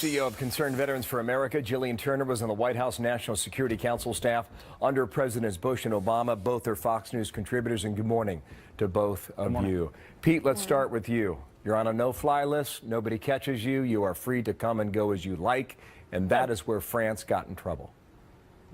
CEO of Concerned Veterans for America, Gillian Turner, was on the White House National Security Council staff under Presidents Bush and Obama. Both are Fox News contributors, and good morning to both of you. Pete, let's start with you. You're on a no-fly list. Nobody catches you. You are free to come and go as you like, and that is where France got in trouble.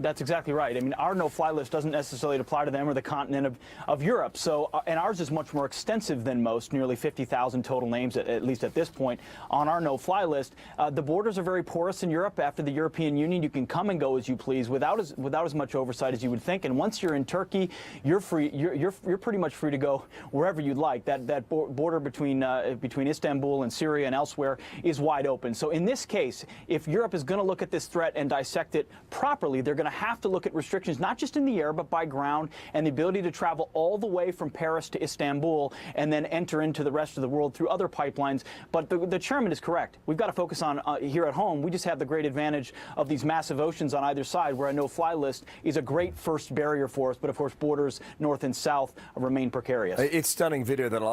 That's exactly right. I mean, our no-fly list doesn't necessarily apply to them or the continent of Europe. So, and ours is much more extensive than most, nearly 50,000 total names, at least at this point, on our no-fly list. The borders are very porous in Europe. After the European Union, you can come and go as you please without as much oversight as you would think. And once you're in Turkey, you're free. You're pretty much free to go wherever you'd like. That border between Istanbul and Syria and elsewhere is wide open. So in this case, if Europe is going to look at this threat and dissect it properly, they're going to have to look at restrictions, not just in the air, but by ground, and the ability to travel all the way from Paris to Istanbul and then enter into the rest of the world through other pipelines. But the chairman is correct. We've got to focus on here at home. We just have the great advantage of these massive oceans on either side, where a no-fly list is a great first barrier for us. But of course, borders north and south remain precarious. It's stunning video that a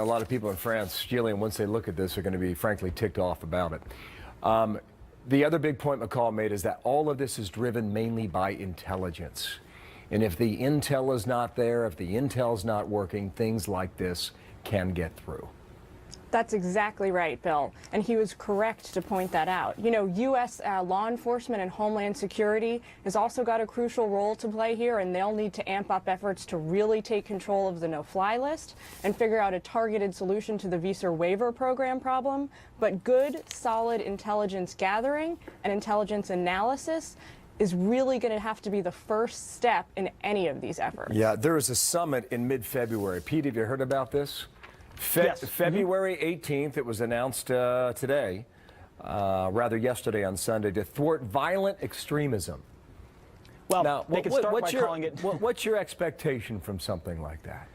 lot of people in France, Gillian, once they look at this, are going to be frankly ticked off about it. The other big point McCall made is that all of this is driven mainly by intelligence. And if the intel is not there, if the intel's not working, things like this can get through. That's exactly right, Bill. And he was correct to point that out. You know, U.S. Law enforcement and Homeland Security has also got a crucial role to play here, and they'll need to amp up efforts to really take control of the no-fly list and figure out a targeted solution to the visa waiver program problem. But good, solid intelligence gathering and intelligence analysis is really going to have to be the first step in any of these efforts. Yeah, there is a summit in mid-February. Pete, have you heard about this? Yes. February 18th, it was announced today, rather yesterday on Sunday, to thwart violent extremism. Well, now, they could start by calling it... What's your expectation from something like that?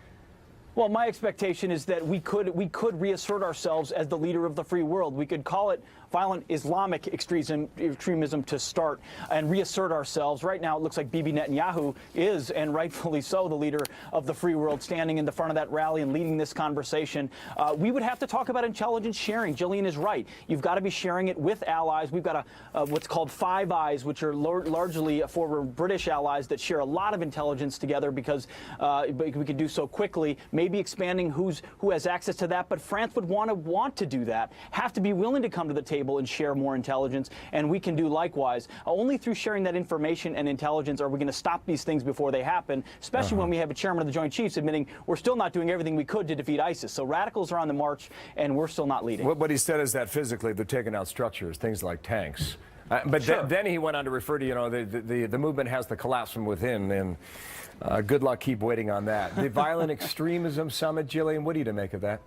Well, my expectation is that we could reassert ourselves as the leader of the free world. We could call it violent Islamic extremism to start and reassert ourselves. Right now, it looks like Bibi Netanyahu is, and rightfully so, the leader of the free world, standing in the front of that rally and leading this conversation. We would have to talk about intelligence sharing. Gillian is right. You've got to be sharing it with allies. We've got what's called Five Eyes, which are largely former British allies that share a lot of intelligence together because we could do so quickly. Maybe expanding who has access to that, but France would want to do that, have to be willing to come to the table and share more intelligence, and we can do likewise. Only through sharing that information and intelligence are we going to stop these things before they happen, especially when we have a chairman of the Joint Chiefs admitting we're still not doing everything we could to defeat ISIS. So radicals are on the march, and we're still not leading. What he said is that physically they're taking out structures, things like tanks. But sure. Then he went on to refer to, you know, the movement has to collapse from within, and good luck, keep waiting on that. The Violent Extremism Summit, Gillian, what do you make of that?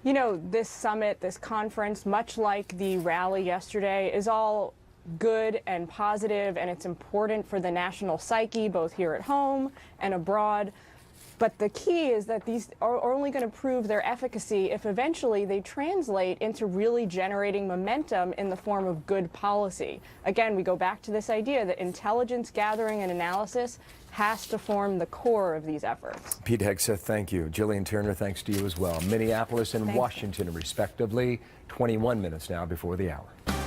You know, this summit, this conference, much like the rally yesterday, is all good and positive, and it's important for the national psyche, both here at home and abroad. But the key is that these are only going to prove their efficacy if eventually they translate into really generating momentum in the form of good policy. Again, we go back to this idea that intelligence gathering and analysis has to form the core of these efforts. Pete Hegseth, thank you. Gillian Turner, thanks to you as well. Minneapolis and Washington, respectively, 21 minutes now before the hour.